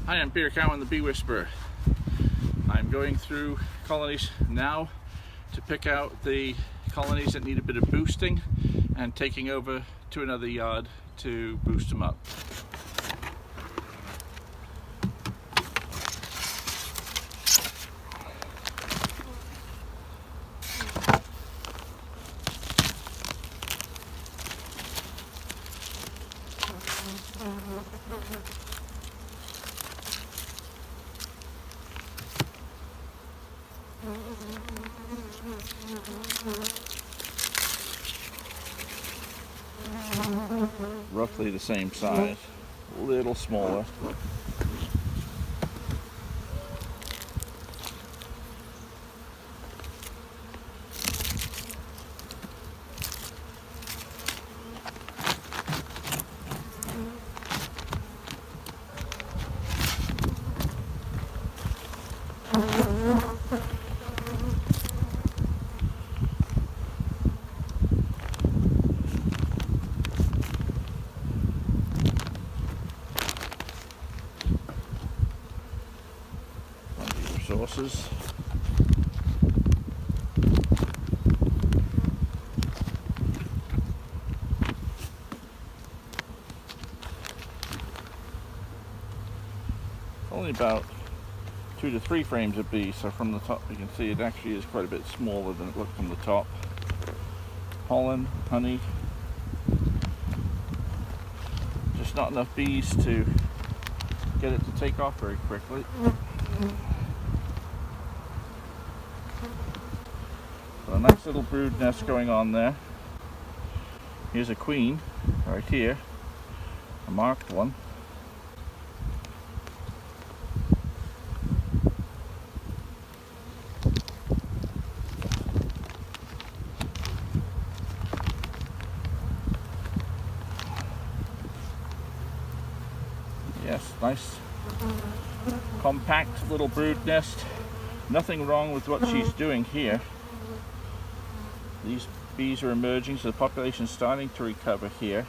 Hi, I'm Peter Cowan, the Bee Whisperer. I'm going through colonies now to pick out the colonies that need a bit of boosting and taking over to another yard to boost them up. Roughly the same size, a little smaller. Resources. Only about 2 to 3 frames of bees, so from the top you can see it actually is quite a bit smaller than it looked from the top. Pollen, honey, just not enough bees to get it to take off very quickly. So a nice little brood nest going on there. Here's a queen right here, a marked one. Yes, nice compact little brood nest. Nothing wrong with what she's doing here. These bees are emerging, so the population is starting to recover here.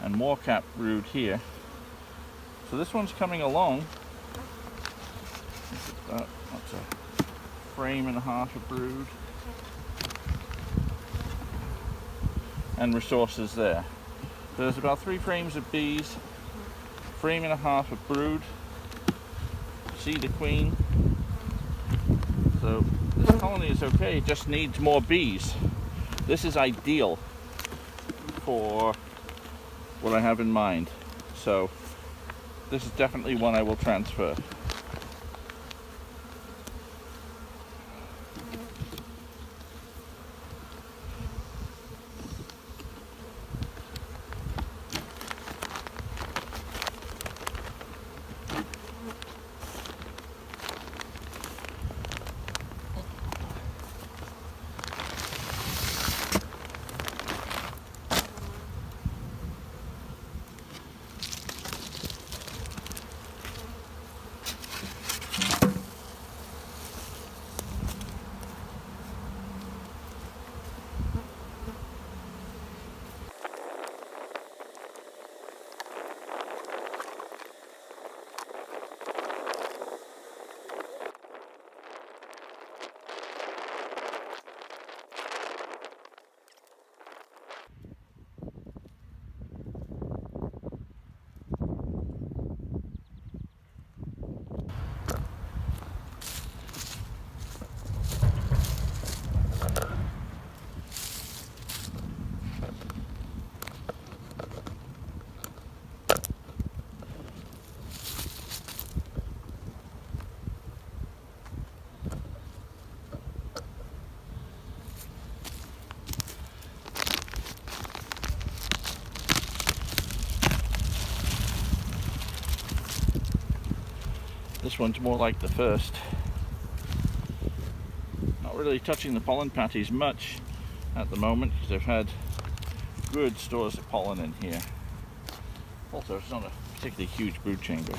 And more capped brood here. So this one's coming along. That's a frame and a half of brood. And resources there. So there's about 3 frames of bees, frame and a half of brood. See the queen. So this colony is okay, it just needs more bees. This is ideal for what I have in mind. So this is definitely one I will transfer. This one's more like the first. Not really touching the pollen patties much at the moment because I've had good stores of pollen in here. Also, it's not a particularly huge brood chamber.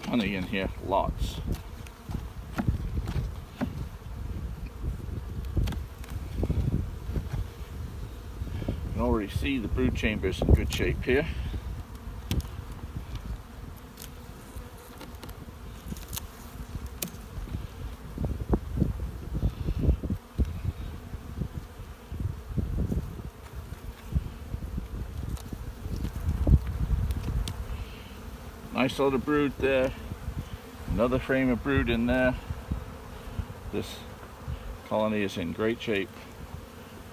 honey in here, lots. You can already see the brood chambers in good shape here. Nice little brood there. Another frame of brood in there. This colony is in great shape.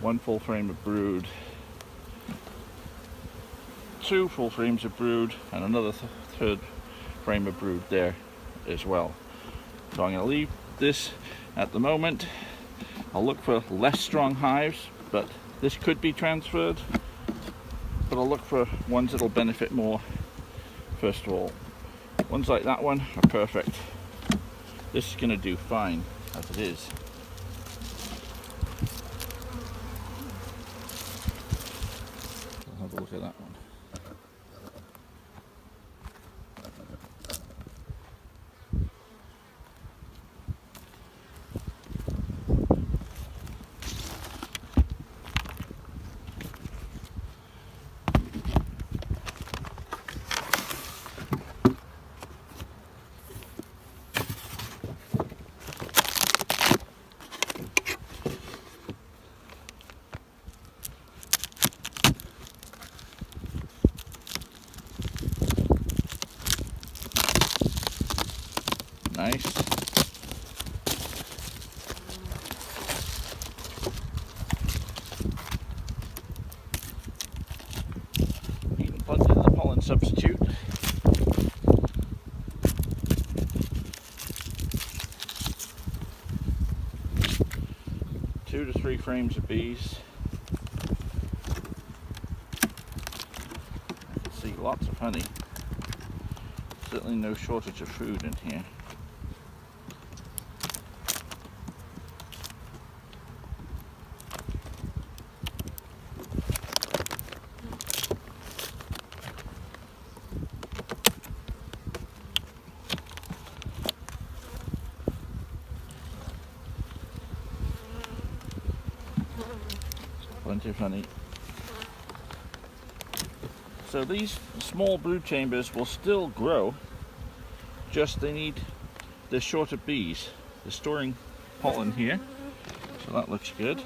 One full frame of brood. Two full frames of brood, and another third frame of brood there as well. So I'm going to leave this at the moment. I'll look for less strong hives, but this could be transferred. But I'll look for ones that'll benefit more. First of all, ones like that one are perfect. This is going to do fine as it is. I'll have a look at that one. Nice. Even plugged in the pollen substitute. Two to three frames of bees. I can see lots of honey. Certainly no shortage of food in here. Plenty of honey. So these small brood chambers will still grow, just they need the shorter bees. They're storing pollen here, so that looks good.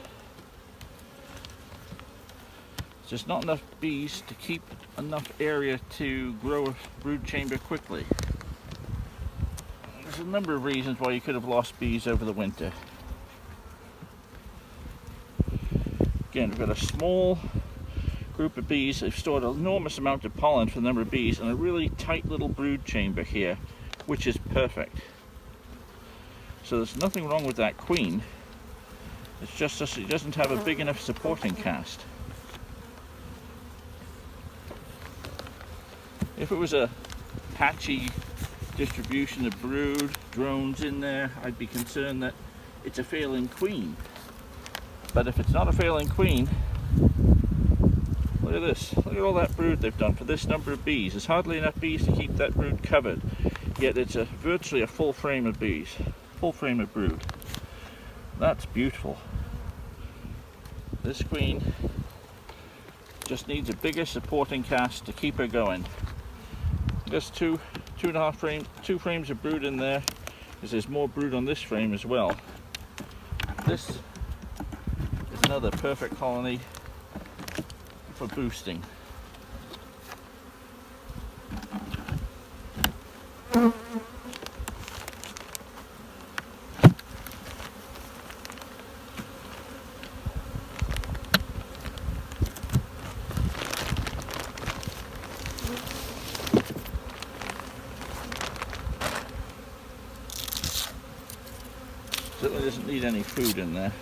It's just not enough bees to keep enough area to grow a brood chamber quickly. There's a number of reasons why you could have lost bees over the winter. Again, we've got a small group of bees. They've stored an enormous amount of pollen for the number of bees, and a really tight little brood chamber here, which is perfect. So there's nothing wrong with that queen. It's just that it doesn't have a big enough supporting cast. If it was a patchy distribution of brood, drones in there, I'd be concerned that it's a failing queen. But if it's not a failing queen, look at this. Look at all that brood they've done for this number of bees. There's hardly enough bees to keep that brood covered. Yet it's virtually a full frame of bees. Full frame of brood. That's beautiful. This queen just needs a bigger supporting cast to keep her going. There's two frames of brood in there, because there's more brood on this frame as well. This another perfect colony for boosting. Certainly doesn't need any food in there.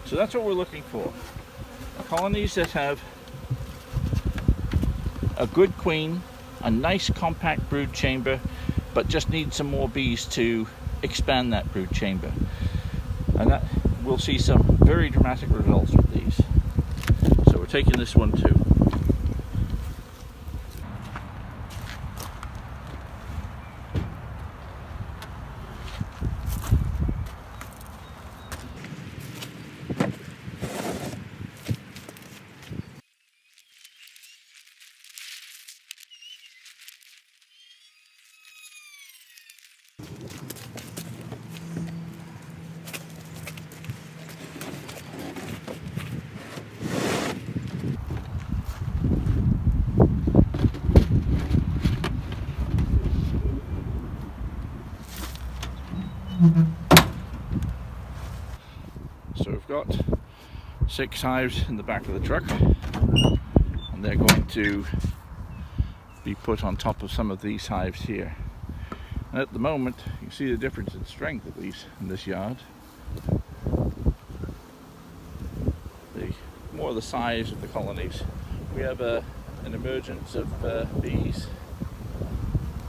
So that's what we're looking for. Colonies that have a good queen, a nice compact brood chamber, but just need some more bees to expand that brood chamber. And that we'll see some very dramatic results with these. So we're taking this one too. So we've got 6 hives in the back of the truck, and they're going to be put on top of some of these hives here. And at the moment, you can see the difference in strength, at least in this yard. More the size of the colonies. We have an emergence of bees,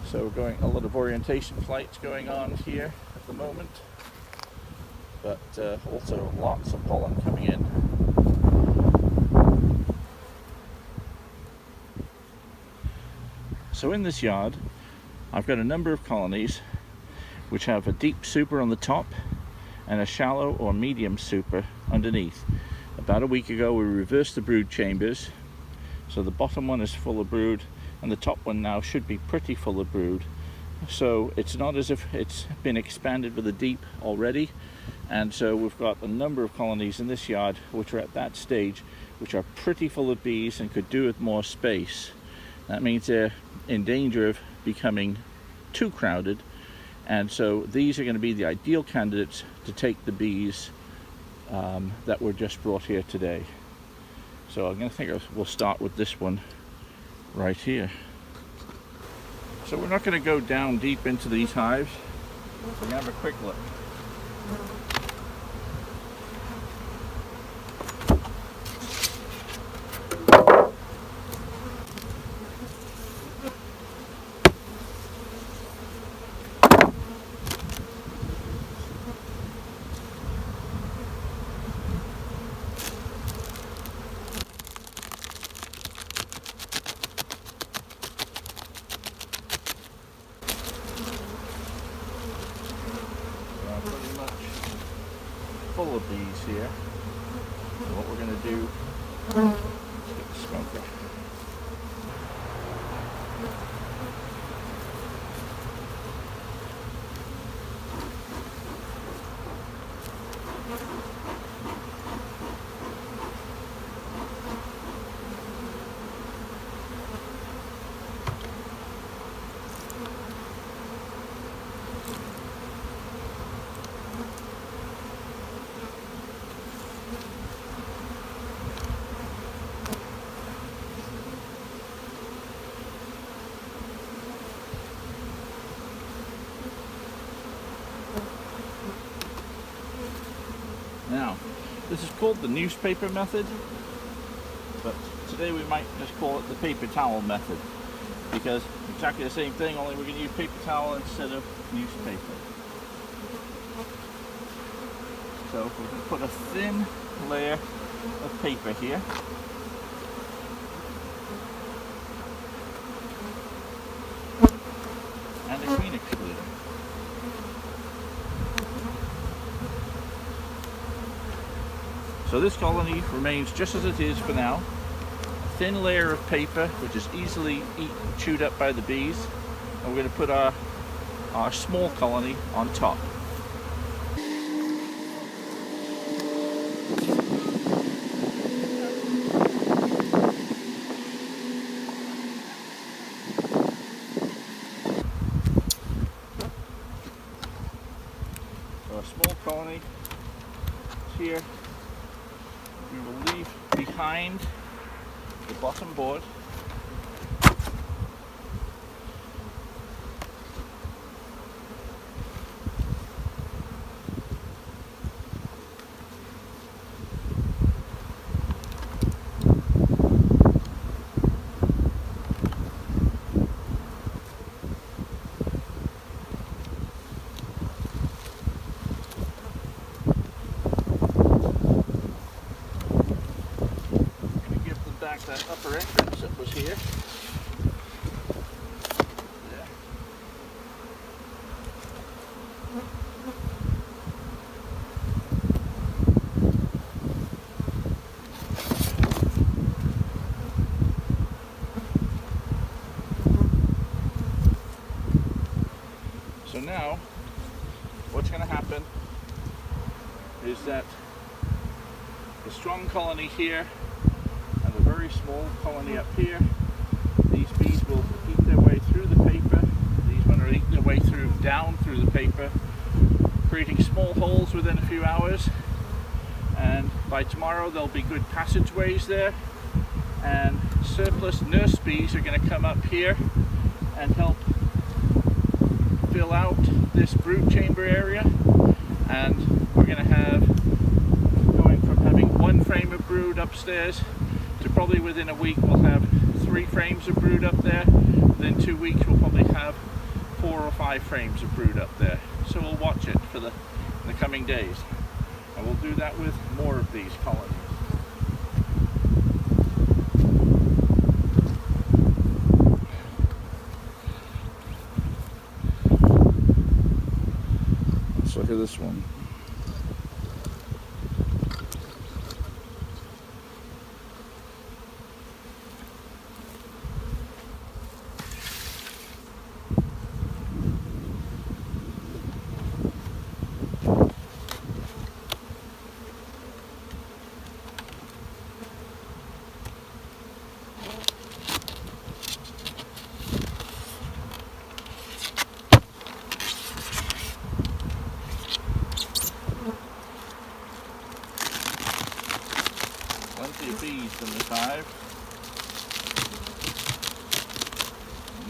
so we're going a lot of orientation flights going on here at the moment, but also lots of pollen coming in. So in this yard, I've got a number of colonies which have a deep super on the top and a shallow or medium super underneath. About a week ago we reversed the brood chambers, so the bottom one is full of brood and the top one now should be pretty full of brood. So it's not as if it's been expanded with a deep already, and so we've got a number of colonies in this yard which are at that stage, which are pretty full of bees and could do with more space. That means they're in danger of becoming too crowded, and so these are going to be the ideal candidates to take the bees that were just brought here today. So I'm going to think we'll start with this one right here. So we're not going to go down deep into these hives. We're going to have a quick look. Pretty much full of bees here. So what we're going to do is get the smoker. Now, this is called the newspaper method, but today we might just call it the paper towel method, because exactly the same thing, only we're going to use paper towel instead of newspaper. So we can put a thin layer of paper here. And a queen excluder. So this colony remains just as it is for now. A thin layer of paper which is easily chewed up by the bees. And we're going to put our small colony on top. So a small colony is here. We will leave behind the bottom board. like that upper entrance that was here. Yeah. So now, what's going to happen is that the strong colony here and the very small colony up here, these bees will eat their way through the paper. These ones are eating their way down through the paper, creating small holes within a few hours, and by tomorrow there'll be good passageways there, and surplus nurse bees are going to come up here and help fill out this brood chamber area, and we're going to have, going from having one frame of brood upstairs to probably within a week we'll have 3 frames of brood up there. Within 2 weeks we'll probably have 4 or 5 frames of brood up there. So we'll watch it for the coming days, and we'll do that with more of these colonies. Let's look at this one. Plenty of bees in this hive.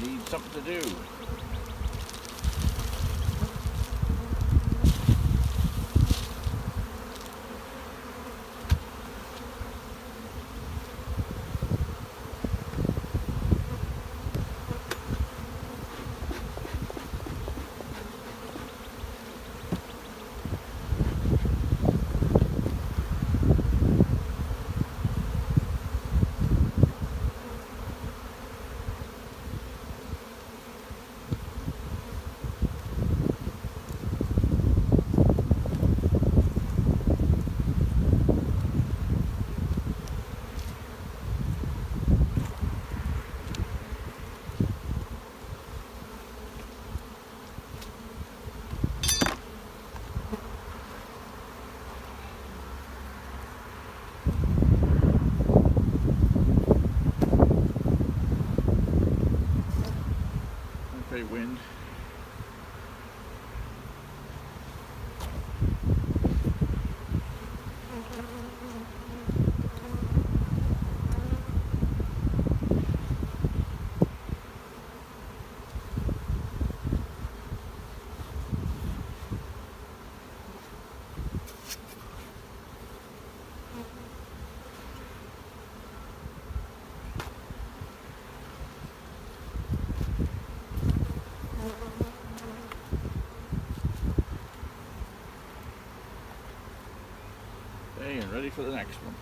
Need something to do. Wind. And ready for the next one.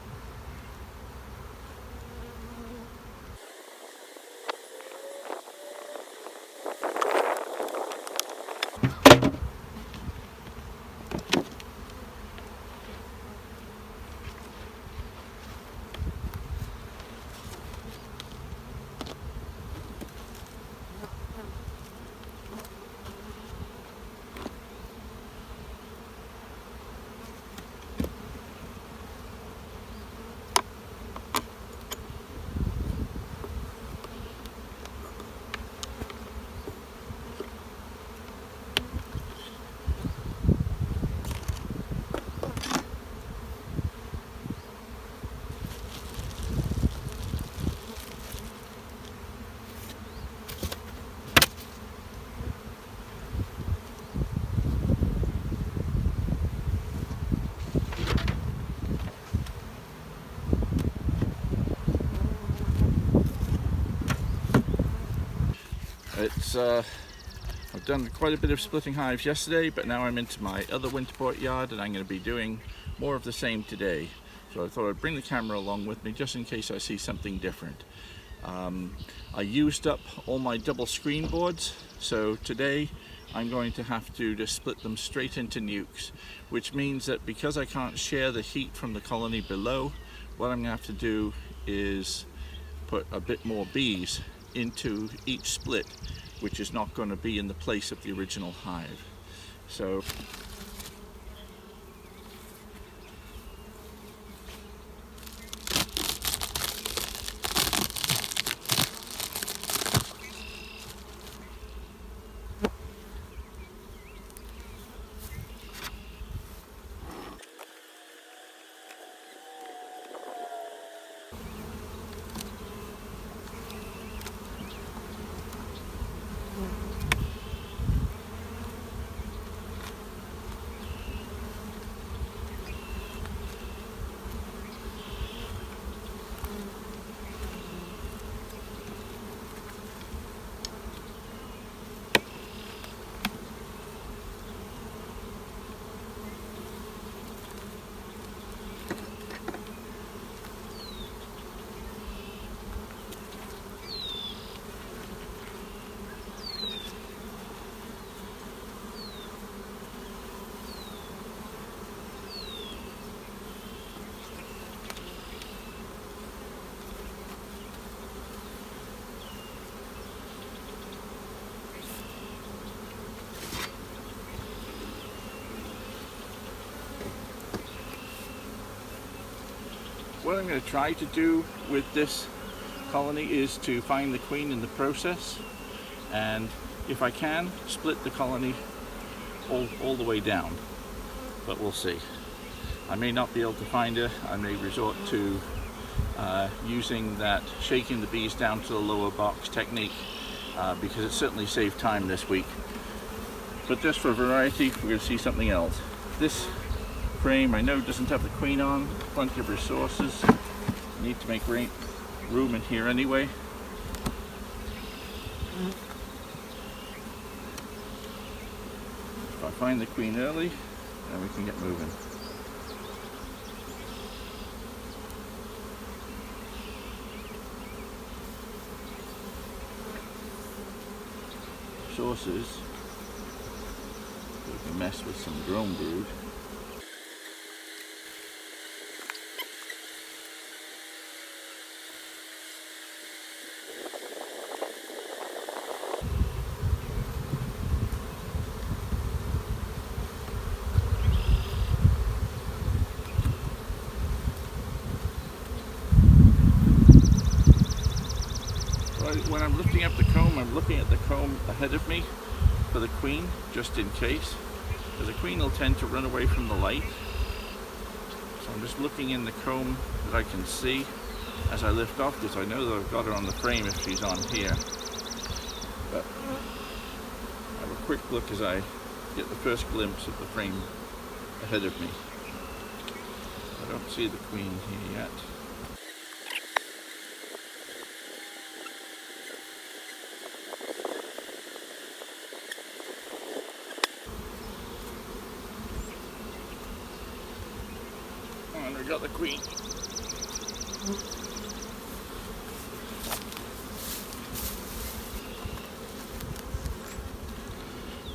I've done quite a bit of splitting hives yesterday, but now I'm into my other winterport yard and I'm going to be doing more of the same today. So I thought I'd bring the camera along with me just in case I see something different. I used up all my double screen boards, so today I'm going to have to just split them straight into nucs, which means that because I can't share the heat from the colony below, what I'm going to have to do is put a bit more bees into each split, which is not going to be in the place of the original hive. So what I'm going to try to do with this colony is to find the queen in the process, and if I can, split the colony all the way down, but we'll see. I may not be able to find her. I may resort to using that shaking the bees down to the lower box technique, because it certainly saved time this week. But just for variety, we're going to see something else. This frame I know doesn't have the queen on, plenty of resources. Need to make room in here anyway. If I find the queen early, then we can get moving. Resources, we can mess with some drone brood. When I'm lifting up the comb, I'm looking at the comb ahead of me for the queen, just in case. Because the queen will tend to run away from the light. So I'm just looking in the comb that I can see as I lift off, because I know that I've got her on the frame if she's on here. But I have a quick look as I get the first glimpse of the frame ahead of me. I don't see the queen here yet. And we got the queen.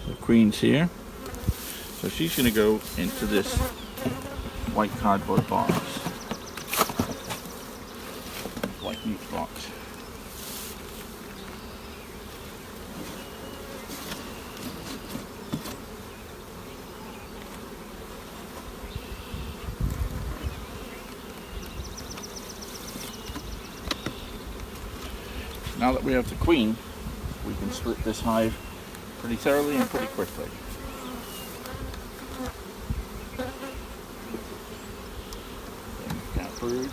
The queen's here. So she's going to go into this white cardboard box. White meat box. Now that we have the queen, we can split this hive pretty thoroughly and pretty quickly. Cat brood.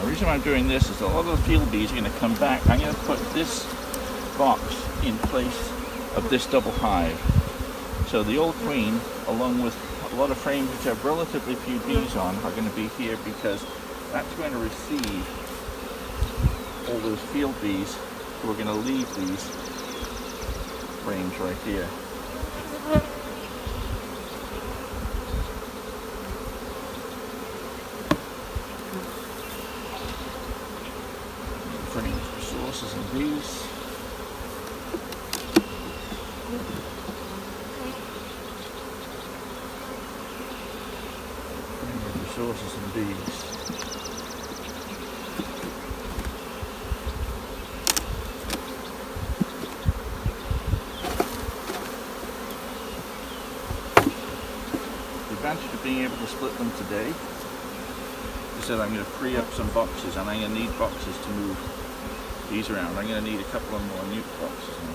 The reason why I'm doing this is a lot of the field bees are going to come back. I'm going to put this box in place of this double hive. So the old queen, along with a lot of frames which have relatively few bees on, are going to be here because that's going to receive all those field bees who are going to leave these frames right here. Frames for sources and bees. Sources and bees. The advantage of being able to split them today is that I'm going to free up some boxes, and I'm going to need boxes to move these around. I'm going to need a couple of more nuke boxes now.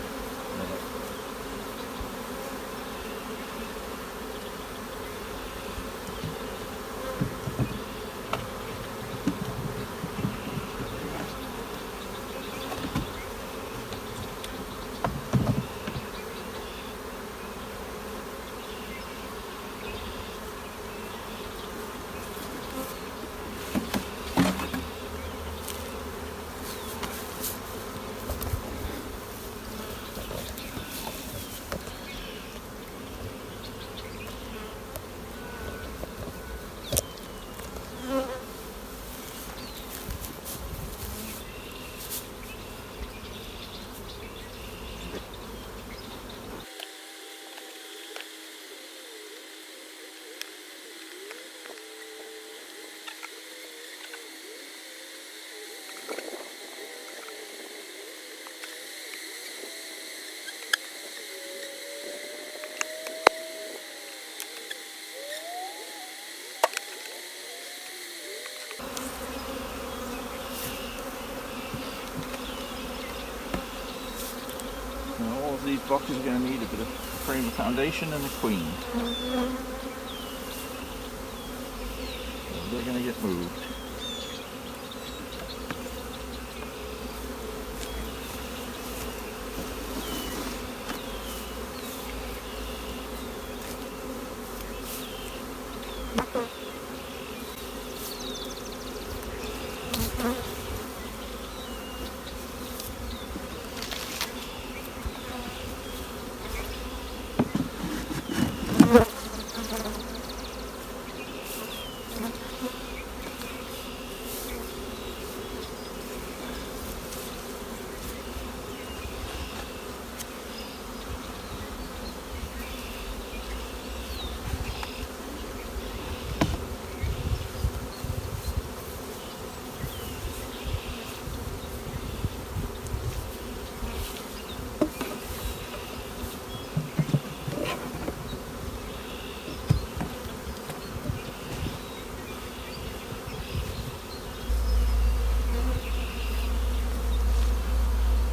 All of these boxes are going to need a bit of frame of foundation and a queen. So they're going to get moved.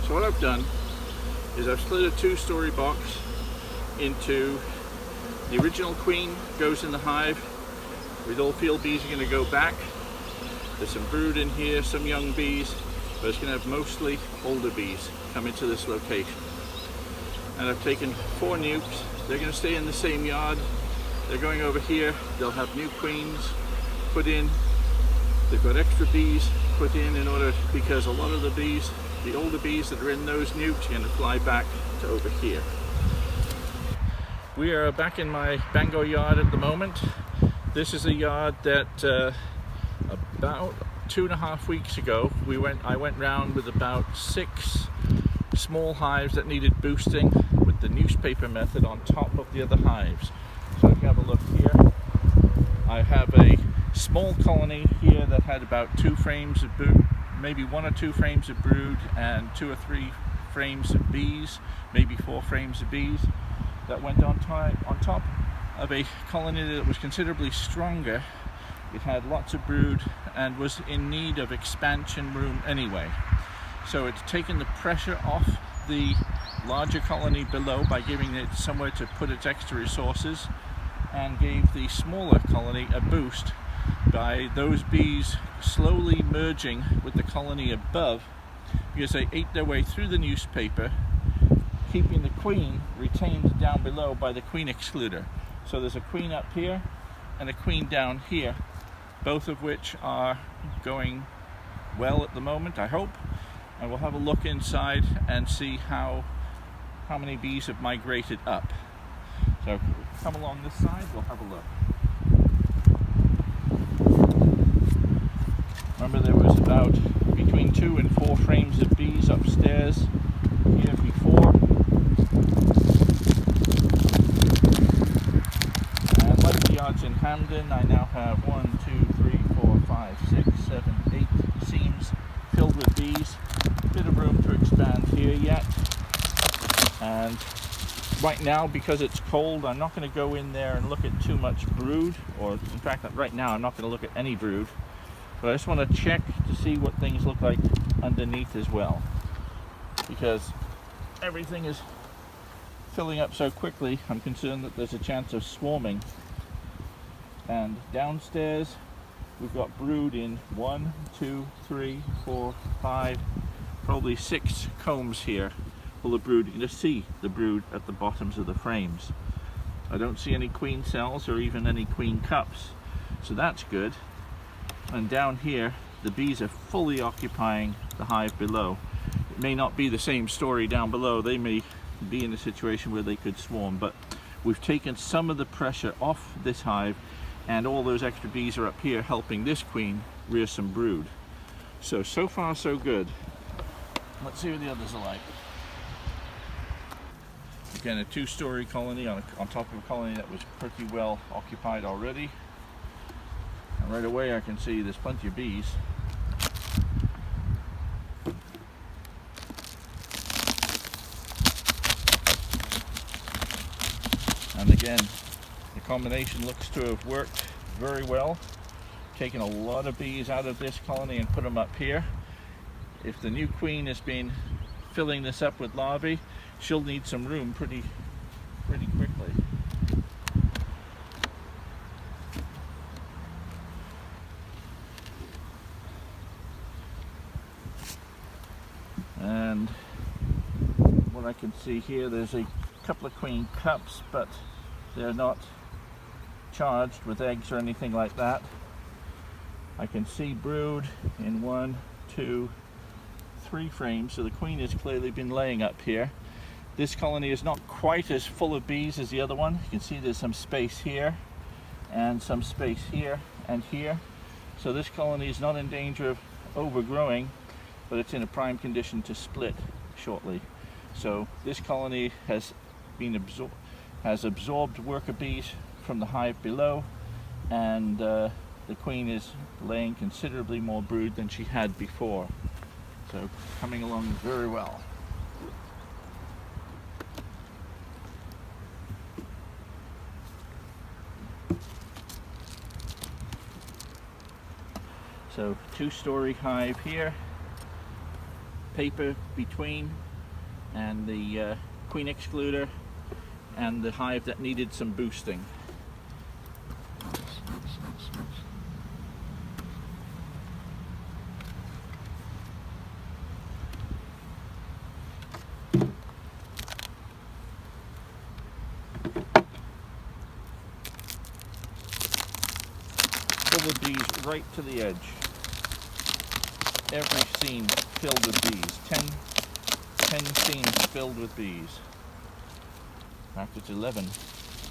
So what I've done is I've split a two-story box into the original queen goes in the hive, with all field bees are going to go back. There's some brood in here, some young bees, but it's going to have mostly older bees come into this location. And I've taken 4 nukes. They're going to stay in the same yard. They're going over here. They'll have new queens put in. They've got extra bees put in order, because a lot of the bees, the older bees that are in those nukes, are going to fly back to over here. We are back in my Bangor yard at the moment. This is a yard that about 2.5 weeks ago I went round with about 6 small hives that needed boosting with the newspaper method on top of the other hives. So if you have a look here, I have a small colony here that had about 2 frames of brood, maybe 1 or 2 frames of brood, and 2 or 3 frames of bees, maybe 4 frames of bees, that went on top of a colony that was considerably stronger. It had lots of brood and was in need of expansion room anyway. So it's taken the pressure off the larger colony below by giving it somewhere to put its extra resources, and gave the smaller colony a boost by those bees slowly merging with the colony above, because they ate their way through the newspaper, keeping the queen retained down below by the queen excluder. So there's a queen up here and a queen down here, both of which are going well at the moment, I hope. And we'll have a look inside and see how many bees have migrated up. So come along this side, we'll have a look. Remember, there was about between 2 and 4 frames of bees upstairs here before. And like the yards in Hamden, I now have 1, 2, 3, 4, 5, 6, 7, 8 seams filled with bees. A bit of room to expand here yet. And right now, because it's cold, I'm not going to go in there and look at too much brood, or in fact right now I'm not going to look at any brood, but I just want to check to see what things look like underneath as well, because everything is filling up so quickly. I'm concerned that there's a chance of swarming. And downstairs we've got brood in 1, 2, 3, 4, 5, probably 6 combs here full of brood. You can just see the brood at the bottoms of the frames. I don't see any queen cells or even any queen cups, so that's good. And down here the bees are fully occupying the hive below. It may not be the same story down below. They may be in a situation where they could swarm, but we've taken some of the pressure off this hive, and all those extra bees are up here helping this queen rear some brood. So far so good. Let's see what the others are like. Again, a 2-story colony on top of a colony that was pretty well occupied already. And right away I can see there's plenty of bees. And again, the combination looks to have worked very well. Taken a lot of bees out of this colony and put them up here. If the new queen has been filling this up with larvae, she'll need some room pretty quickly. And what I can see here, there's a couple of queen cups, but they're not charged with eggs or anything like that. I can see brood in 1, 2, 3 frames, so the queen has clearly been laying up here. This colony is not quite as full of bees as the other one. You can see there's some space here and some space here and here. So this colony is not in danger of overgrowing, but it's in a prime condition to split shortly. So this colony has absorbed worker bees from the hive below, and the queen is laying considerably more brood than she had before. So coming along very well. So 2-story hive here, paper between, and the queen excluder, and the hive that needed some boosting. Full of bees right to the edge. Every seam filled with bees. 10 seams filled with bees. In fact, it's 11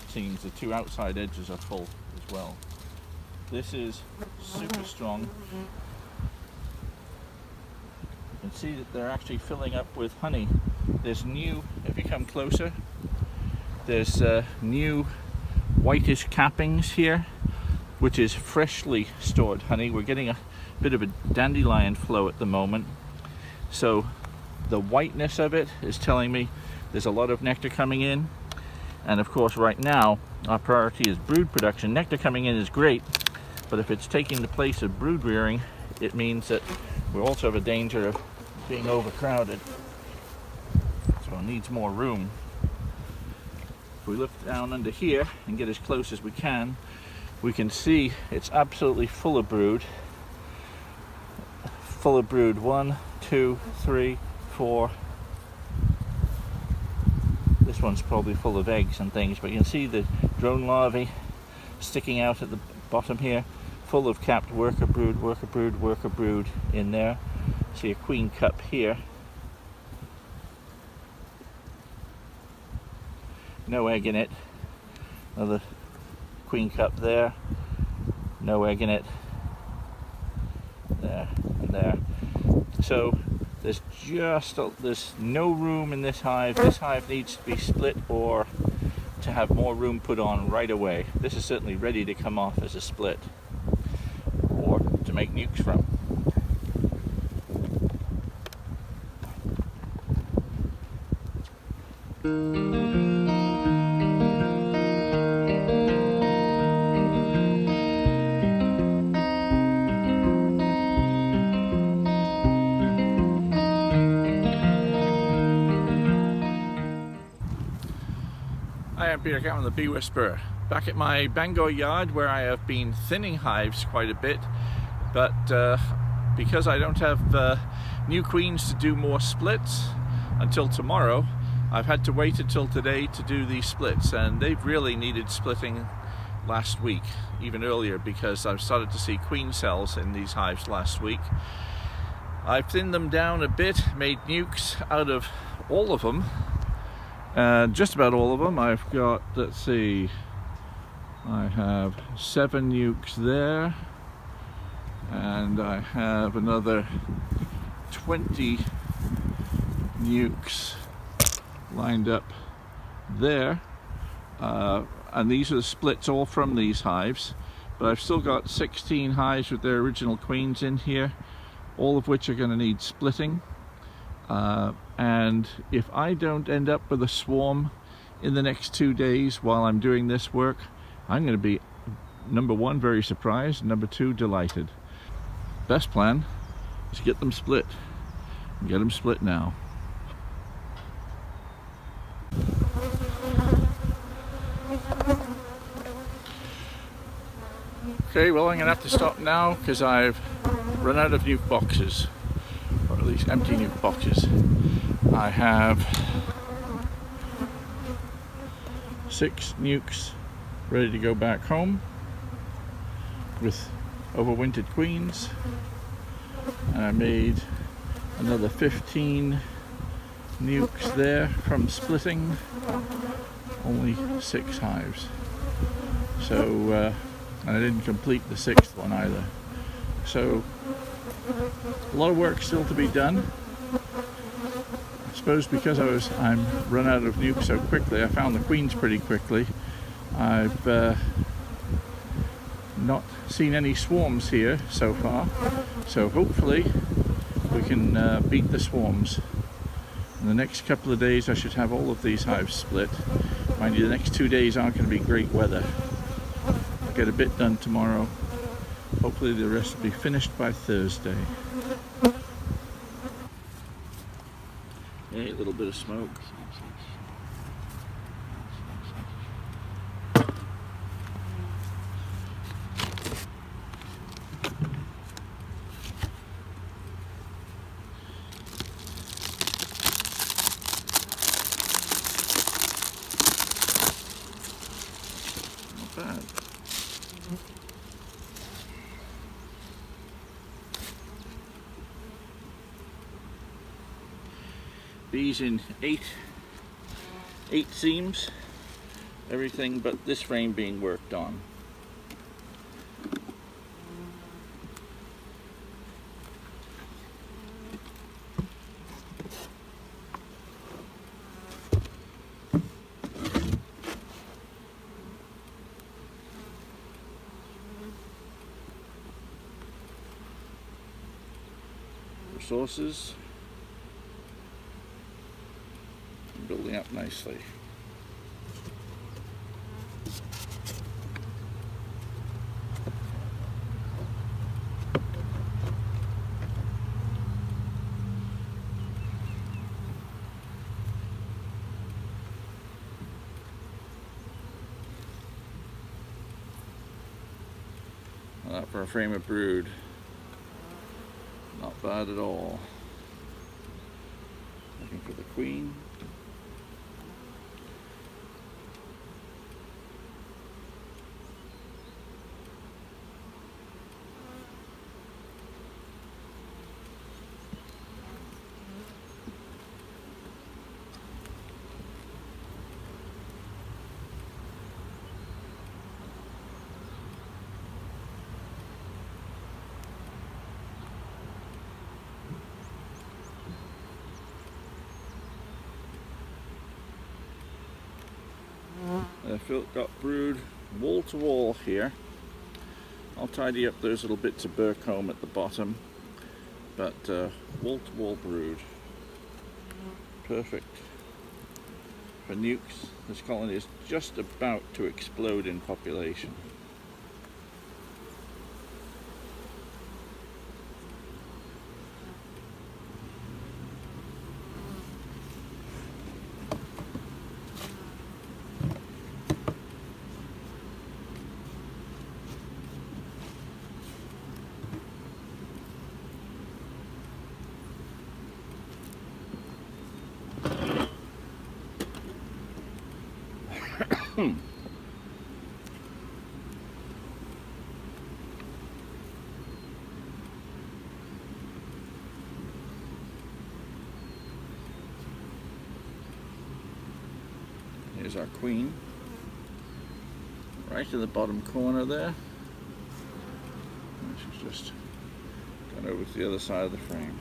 seams. The 2 outside edges are full as well. This is super strong. You can see that they're actually filling up with honey. There's new, if you come closer, there's new whitish cappings here, which is freshly stored honey. We're getting a bit of a dandelion flow at the moment. So the whiteness of it is telling me there's a lot of nectar coming in. And of course right now our priority is brood production. Nectar coming in is great, but if it's taking the place of brood rearing, it means that we also have a danger of being overcrowded. So it needs more room. If we look down under here and get as close as we can, we can see it's absolutely full of brood. Full of brood. 1, 2, 3, 4. This one's probably full of eggs and things, but you can see the drone larvae sticking out at the bottom here, full of capped worker brood, worker brood, worker brood in there. See a queen cup here. No egg in it. Another queen cup there. No egg in it. There and there. So there's no room in this hive. This hive needs to be split or to have more room put on right away. This is certainly ready to come off as a split or to make nukes from. Hi, I'm Peter Cameron, the Bee Whisperer, back at my Bangor yard where I have been thinning hives quite a bit, but because I don't have new queens to do more splits until tomorrow, I've had to wait until today to do these splits, and they've really needed splitting last week, even earlier, because I've started to see queen cells in these hives last week. I've thinned them down a bit, made nukes out of all of them. Just about all of them. I've got, let's see, I have 7 nukes there, and I have another 20 nukes lined up there, and these are the splits all from these hives, but I've still got 16 hives with their original queens in here, all of which are going to need splitting. And if I don't end up with a swarm in the next 2 days while I'm doing this work, I'm going to be, number 1, very surprised, number 2, delighted. Best plan is get them split. Get them split now. Okay, well, I'm going to have to stop now because I've run out of nuke boxes, or at least empty nuke boxes. I have 6 nukes ready to go back home with overwintered queens, and I made another 15 nukes there from splitting, only 6 hives. So and I didn't complete the 6th one either. So a lot of work still to be done. I suppose because I'm run out of nukes so quickly, I found the queens pretty quickly. I've not seen any swarms here so far, so hopefully we can beat the swarms. In the next couple of days I should have all of these hives split. Mind you, the next 2 days aren't going to be great weather. I'll get a bit done tomorrow. Hopefully the rest will be finished by Thursday. Hey, a little bit of smoke. Not bad. Bees in 8 seams, everything but this frame being worked on. Resources building up nicely. for a frame of brood. Not bad at all. Looking for the queen. I've got brood wall to wall here. I'll tidy up those little bits of burr comb at the bottom, but wall to wall brood. Perfect for nukes. This colony is just about to explode in population. Here's our queen, right in the bottom corner there. And she's just gone over to the other side of the frame.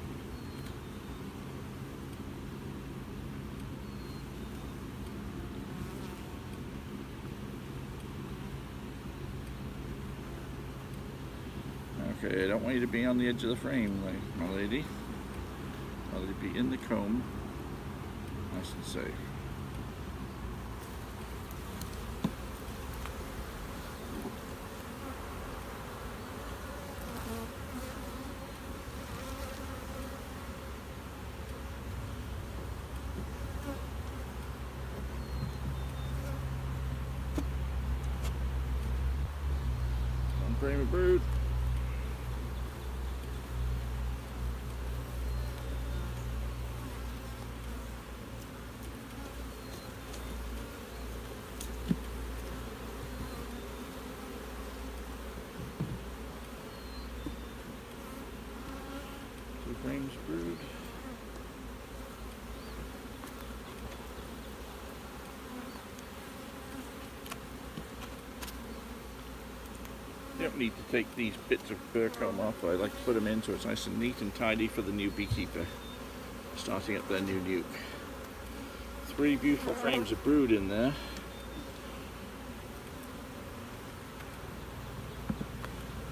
Okay, I don't want you to be on the edge of the frame, my lady. I want you to be in the comb, nice and safe. One frame of brood. Frames brood. You don't need to take these bits of burr comb off. I like to put them in so it's nice and neat and tidy for the new beekeeper starting up their new nuke. 3 beautiful frames of brood in there.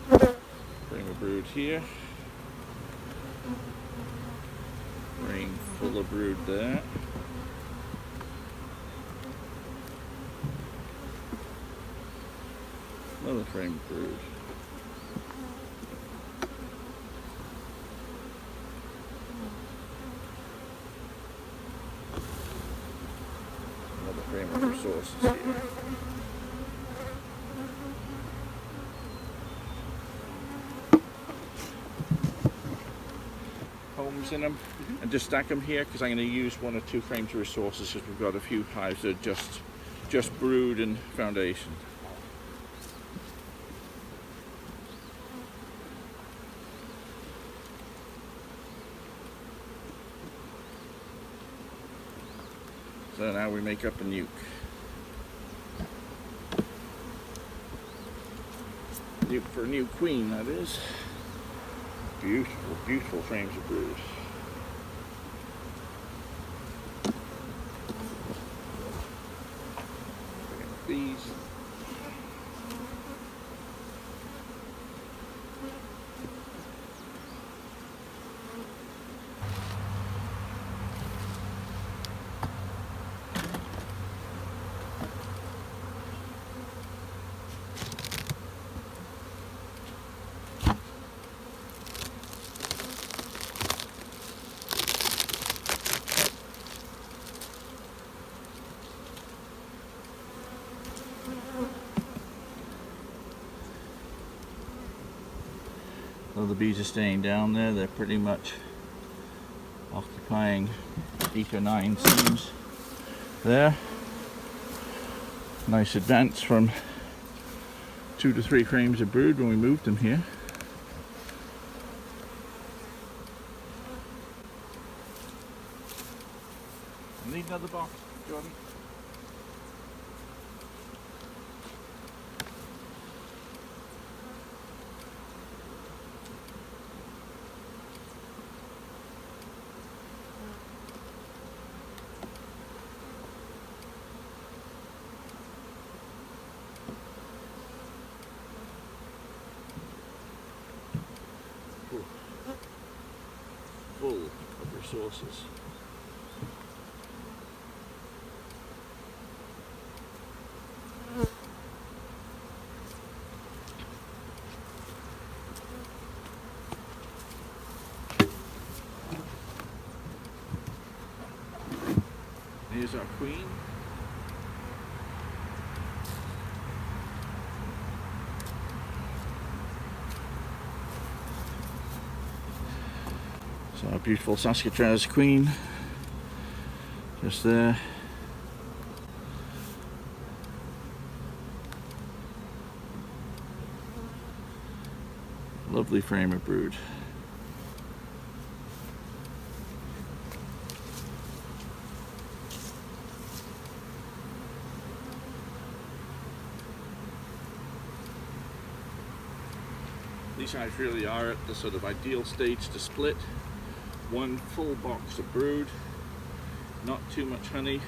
Frame of brood here. Ring full of brood there. Another frame of brood. Another frame of resources here. In them and just stack them here because I'm going to use 1 or 2 frames of resources because we've got a few hives that are just brood and foundation. So now we make up a nuke. Nuke for a new queen, that is. Beautiful, beautiful frames of brood. Bees. the bees are staying down there. They're pretty much occupying 8 or 9 seams there. Nice advance from 2 to 3 frames of brood when we moved them here. I need another box, Jordan. Full of resources. Here's our queen. So our beautiful Saskatraz queen, just there. Lovely frame of brood. These hives really are at the sort of ideal stage to split. One full box of brood, not too much honey,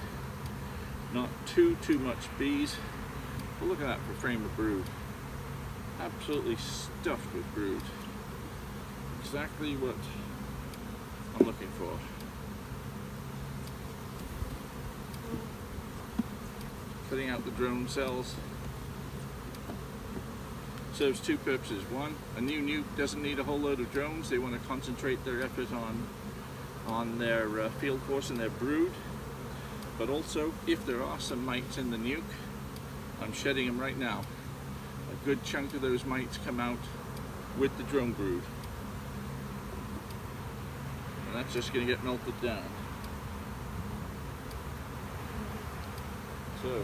not too much bees. But look at that for frame of brood. Absolutely stuffed with brood. Exactly what I'm looking for. Cutting out the drone cells serves 2 purposes. One, a new nuke doesn't need a whole load of drones. They want to concentrate their effort on their field force and their brood. But also, if there are some mites in the nuke, I'm shedding them right now. A good chunk of those mites come out with the drone brood. And that's just going to get melted down. So,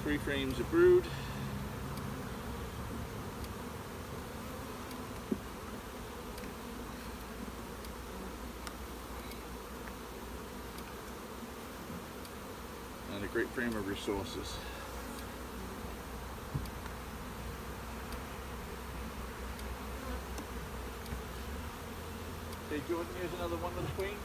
3 frames of brood. And a great frame of resources. Okay, Jordan, here's another one with the queen.